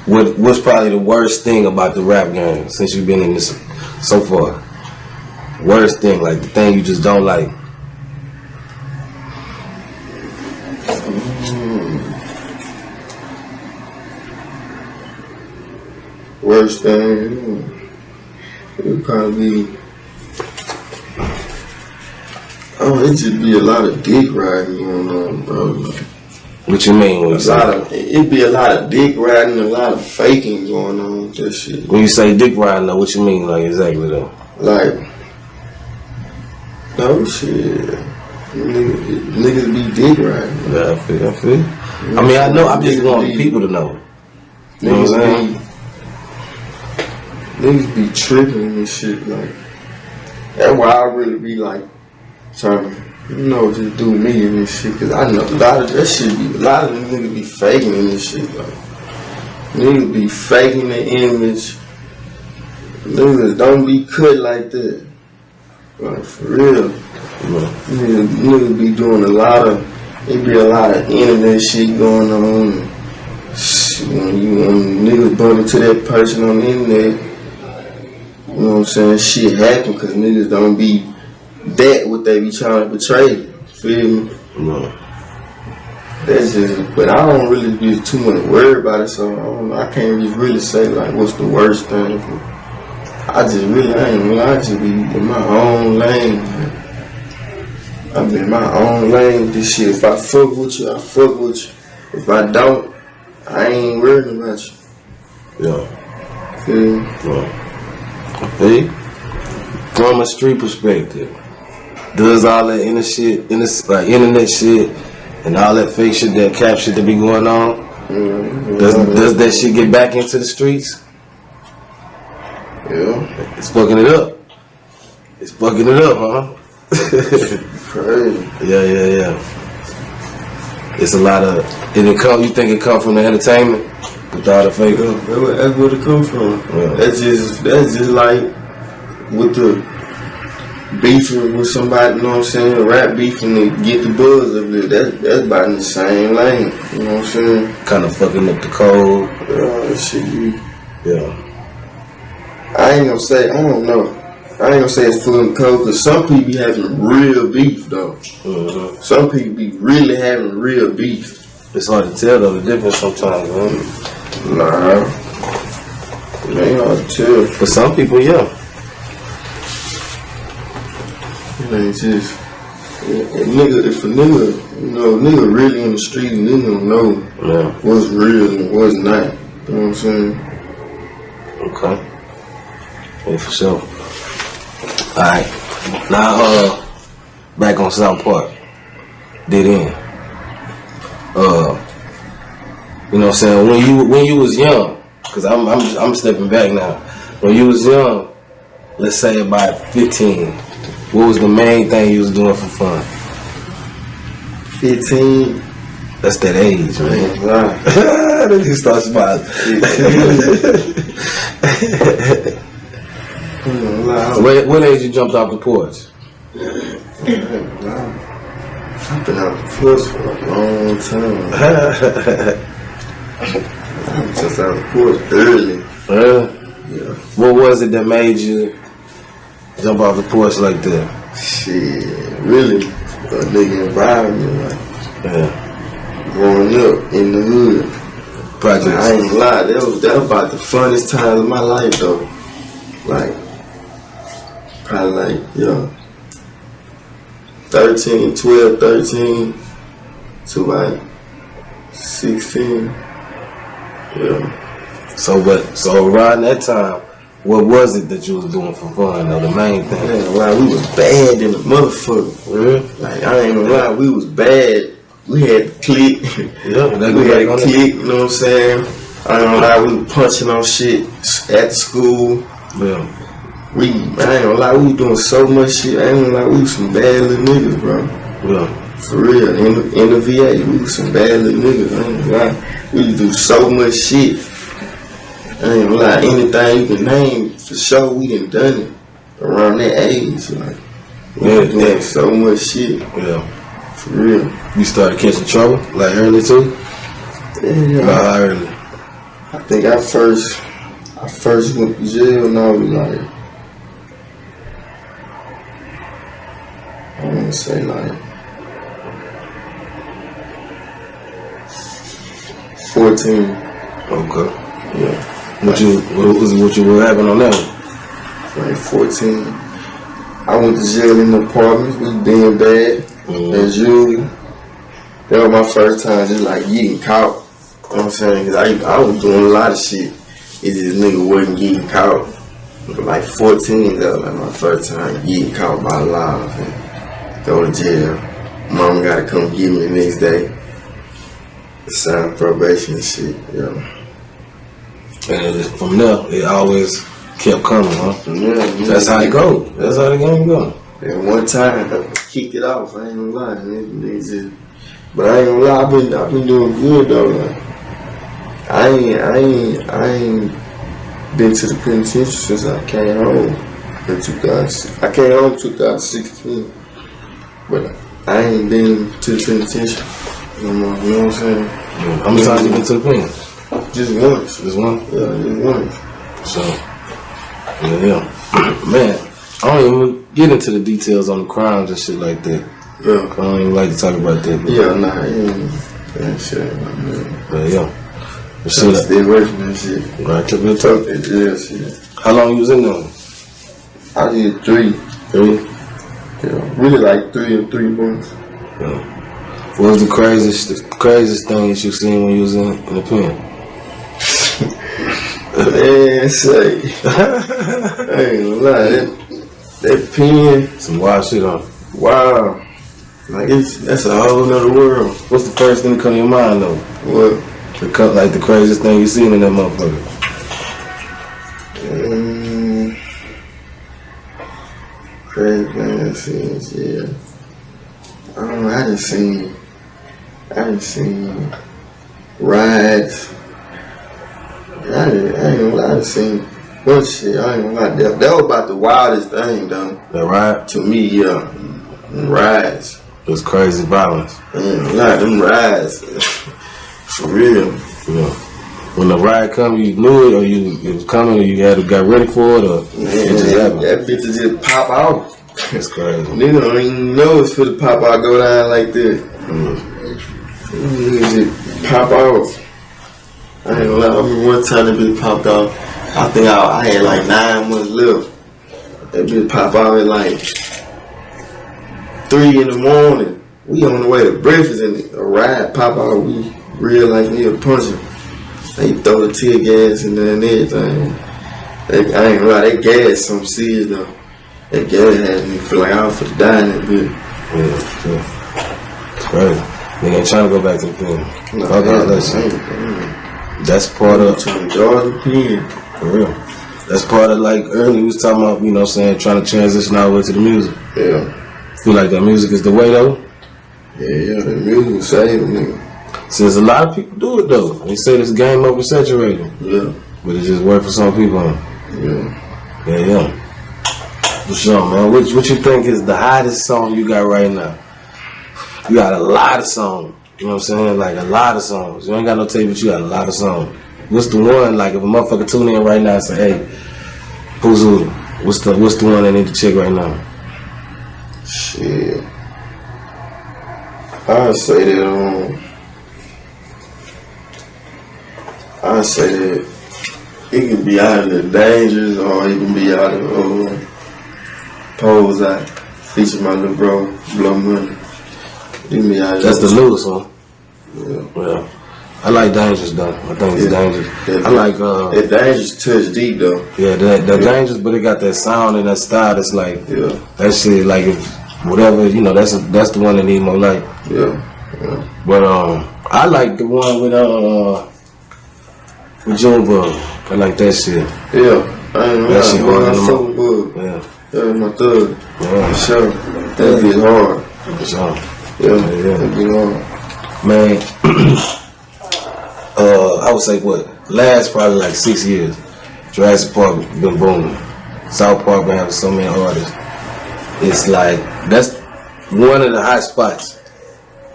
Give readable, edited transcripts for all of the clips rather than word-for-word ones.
What's probably the worst thing about the rap game since you've been in this so far? Worst thing, like the thing you just don't like. Worst thing, it would probably be, it just be a lot of dick riding going on, bro. What you mean when you say that? It'd be a lot of dick riding, a lot of faking going on with that shit. When you say dick riding, though, what you mean, like, exactly, though? Like, no shit. Niggas be dick riding. Yeah, I feel. I mean, I know, I just want people to know. You know what I'm saying? Niggas be tripping and shit, like, that's why I really be like, trying to, just do me and this shit, cause I know a lot of that shit a lot of them niggas be faking in this shit, like, niggas be faking the image, niggas don't be cut like that, like, for real, niggas be doing it be a lot of internet shit going on, when niggas bump into that person on the internet, you know what I'm saying, shit happen, cause niggas don't be that what they be trying to portray. Feel me? No. That's just, but I don't really be too much worried about it, so I can't really say like what's the worst thing. I just really ain't gonna lie, I just be in my own lane. I be in my own lane with this shit. If I fuck with you, I fuck with you. If I don't, I ain't worried about you. Yeah. Feel me? Yeah. See? From a street perspective, does all that internet shit and all that fake shit, that cap shit that be going on, does that shit get back into the streets? Yeah. It's fucking it up. It's fucking it up, huh? Crazy. Yeah. It's a lot of, you think it come from the entertainment? With all the fake? That's where it come from. Yeah. That's just like with the beefing with somebody, you know what I'm saying? Rap beefing to get the buzz of it. That's about in the same lane, you know what I'm saying? Kind of fucking up the code. That shit be. Yeah. I ain't gonna say, I don't know. I ain't gonna say it's full of code, because some people be having real beef, though. Mm-hmm. Some people be really having real beef. It's hard to tell, though, the difference sometimes, man. Nah. It ain't hard to tell. For some people, yeah. It ain't just... If a nigga really in the street, nigga don't know what's real and what's not. You know what I'm saying? Okay. Yeah, for sure. Alright. Now, back on SouthPark. Did in. You know what I'm saying? When you was young, cause I'm stepping back now. When you was young, let's say about 15, what was the main thing you was doing for fun? 15. That's that age, man. Right. Then you start smiling. What age you jumped off the porch? I've been out the porch for a long time. I'm just out the porch early. Yeah. What was it that made you jump off the porch like that? Shit, really, a nigga environment, like growing up in the hood. Projects. I ain't gonna lie, that was about the funnest time of my life though. Like, probably like, 13 to like 16. Yeah. So around that time, what was it that you was doing for fun though, the main thing? I ain't gonna lie, we was bad in the motherfucker. Really? Like, I ain't gonna lie, we was bad. We had to click. Yeah, we had to click, you know what I'm saying? I ain't gonna lie, we was punching on shit at the school. Yeah. I ain't gonna lie, we was doing so much shit. I ain't gonna lie, we was some bad little niggas, bro. Yeah. For real, in the VA, we was some bad little niggas. I ain't gonna lie, we used to do so much shit. I ain't gonna lie, anything you can name, for sure, we done it around that age. Like, we was doing so much shit. Yeah. For real. You started catching trouble, like early too? Yeah. Early. I think I first went to jail when I was like, I want to say like 14. Okay. Yeah. What you were having on that one? Like 14. I went to jail in the apartment. We being bad as usual. That was my first time just like getting caught. You know what I'm saying? Cause I was doing a lot of shit. It just nigga wasn't getting caught. But like 14, that was like my first time getting caught by law and go to jail. Mama gotta come get me the next day. Sign probation and shit, yeah. And from there, it always kept coming, huh? Yeah. That's how it go. That's how the game go. And one time I kicked it off. I ain't gonna lie, niggas just. But I ain't gonna lie, I've been doing good though. Like, I ain't been to the penitentiary since I came home in 2000. I came home in 2016, but I ain't been to the penitentiary no more. You know what I'm saying? How many times you been to the pen? Just once. Just one? Yeah, just once. So, yeah. Man, I don't even get into the details on the crimes and shit like that. Yeah. I don't even like to talk about that. Yeah, nah, ain't shit like that. But yeah. Shit, stay away from that shit. Right, took me talk. Yeah, shit. How long you was in there? I did 3. 3? Yeah, really like 3 or 3 months. Yeah. What was the craziest thing that you seen when you was in the pen? Man, say. I ain't gonna lie, that pen. Some wild shit on. Wow. Like, that's a whole nother world. What's the first thing that come to your mind though? What? Like the craziest thing you seen in that motherfucker? Crazy thing scenes, yeah. I don't know, I done seen rides. I ain't gonna lie, I done seen bunch of shit. I ain't gonna lie. That was about the wildest thing, though. That ride? To me, yeah. Rides. It was crazy violence. Nah, them rides. For real. Yeah. When the ride come, you knew it, or it was coming, or you got ready for it, or man, it just happened? That bitch just pop out. That's crazy. Nigga don't even know it's for the pop out go down like that. Nigga just pop out. I ain't gonna lie, I remember one time that bitch popped out. I think I had like 9 months left. That bitch pop out at like 3 in the morning. We on the way to breakfast and a ride pop out. We realized we need a puncher. They throw the tear gas in there and everything. I ain't gonna lie, that gas some serious though. That gas had me feel like I was for dying that bitch. Yeah. It's crazy. Nigga ain't trying to go back to the pen. No, Fuck all that shit. That's part of trying to draw the pen. For real. That's part of like earlier we was talking about, you know what I'm saying, trying to transition all the way to the music. Yeah. Feel like that music is the way though? Yeah, the music will save a nigga. Since a lot of people do it though. They say this game oversaturated. Yeah. But it just worked for some people. Yeah. Yeah. For sure, man. What you think is the hottest song you got right now? You got a lot of songs. You know what I'm saying? Like a lot of songs. You ain't got no tape, but you got a lot of songs. What's the one, like if a motherfucker tune in right now and say, hey, POOHZUDA, what's the one they need to check right now? Shit. I'd say that it can be out of the Dangers or it can be out of POOHZUDA. Feature my little bro, Blow Money. It can be out of That's the newest one. Yeah. Well, I like Dangerous though. I think it's Dangerous. I like that Dangerous touch deep though. Yeah, that Dangerous, but it got that sound and that style that's like that shit like if whatever, you know, that's the one that need more light. Yeah. But I like the one with Junebug. I like that shit. Yeah. I ain't that shit hard in the mouth. Yeah. That's my thug. Yeah. For sure. That be hard. For sure. Yeah. That be hard. Man, I would say last probably like 6 years, Jurassic Park been booming. SouthPark been having so many artists. It's like, that's one of the hot spots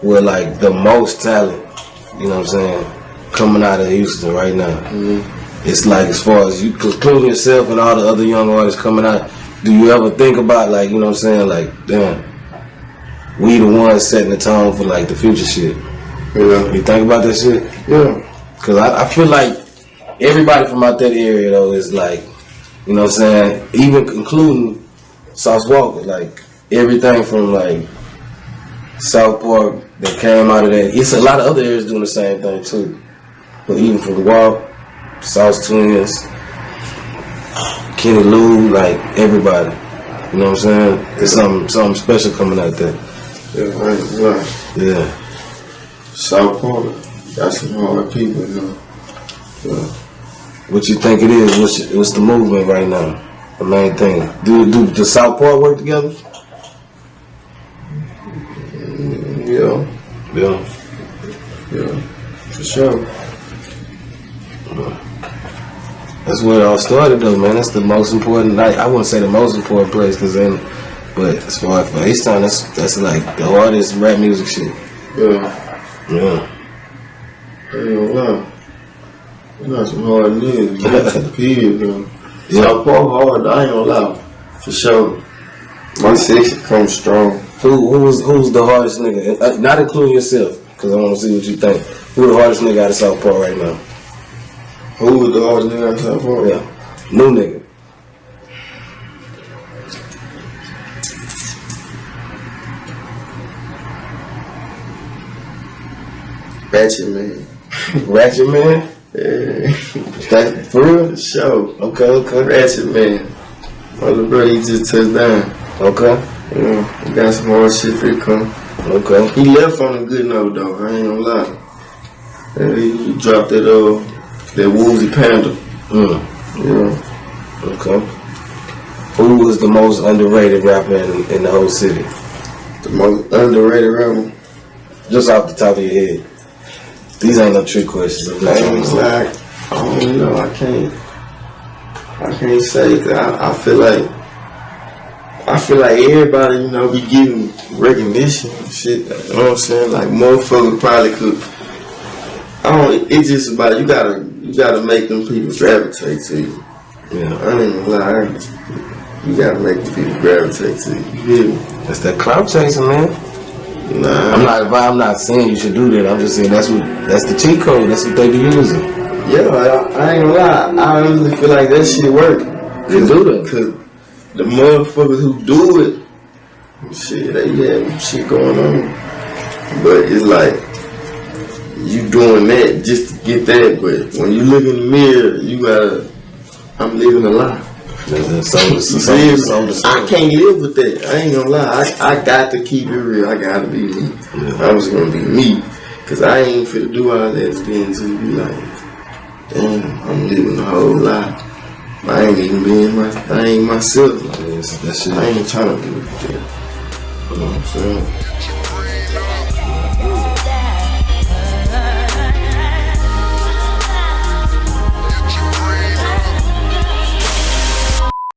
where like the most talent, you know what I'm saying, coming out of Houston right now. It's like, as far as you, including yourself and all the other young artists coming out, do you ever think about, like, you know what I'm saying, like, damn, we the ones setting the tone for, like, the future shit? Yeah. You think about that shit? Yeah. Cause I feel like everybody from out that area though is like, you know what I'm saying, even including SouthPark, like everything from like SouthPark that came out of that. It's a lot of other areas doing the same thing too. But even from Walk, South Twins, Kenny Lou, like everybody. You know what I'm saying? There's something special coming out there. Yeah, right. Yeah. SouthPark, got some hard people, you know. Yeah. What you think it is? What's the movement right now? The main thing. Do the SouthPark work together? Yeah. Yeah. Yeah. For sure. That's where it all started though, man. That's the most important. I wouldn't say the most important place, but as far as for H-Town, that's like the hardest rap music shit. Yeah. Yeah. I ain't gonna lie. You got some hard niggas, man. Period, though. Yeah. SouthPark hard, I ain't gonna lie. For sure. My section comes strong. Who's the hardest nigga? Not including yourself, because I want to see what you think. Who the hardest nigga out of SouthPark right now? Who was the hardest nigga out of SouthPark? Yeah. New nigga. Ratchet Man. Ratchet Man? Yeah. That for real? For sure. Okay. Ratchet Man. My little brother, he just touched down. Okay. Yeah. He got some hard shit for it come. Okay. He left on a good note, though. I ain't gonna lie. He dropped that Woozy Panda. Yeah. Okay. Who was the most underrated rapper in the whole city? The most underrated rapper? Just off the top of your head. These ain't no trick questions. I'm not trying to say. I don't know. I can't say that. I feel like everybody, you know, be getting recognition and shit. You know what I'm saying? Like motherfuckers probably could. It's just about you gotta make them people gravitate to you. Yeah. I ain't gonna lie. You gotta make the people gravitate to you. You hear me? That's that clout chasing, man. Nah. I'm not saying you should do that. I'm just saying that's the cheat code. That's what they be using. Yeah, I ain't gonna lie. I honestly feel like that shit work. They do that. Cause the motherfuckers who do it, shit, they have shit going on. But it's like you doing that just to get that. But when you look in the mirror, you gotta. I'm living a lie. I can't live with that. I ain't gonna lie. I got to keep it real. I gotta be me. Yeah. I'm just gonna be me. Cause I ain't finna do all that then to be like, damn, I'm living a whole lie. I ain't even being I ain't myself. Like, that shit. I ain't trying to do that. You know what I'm saying?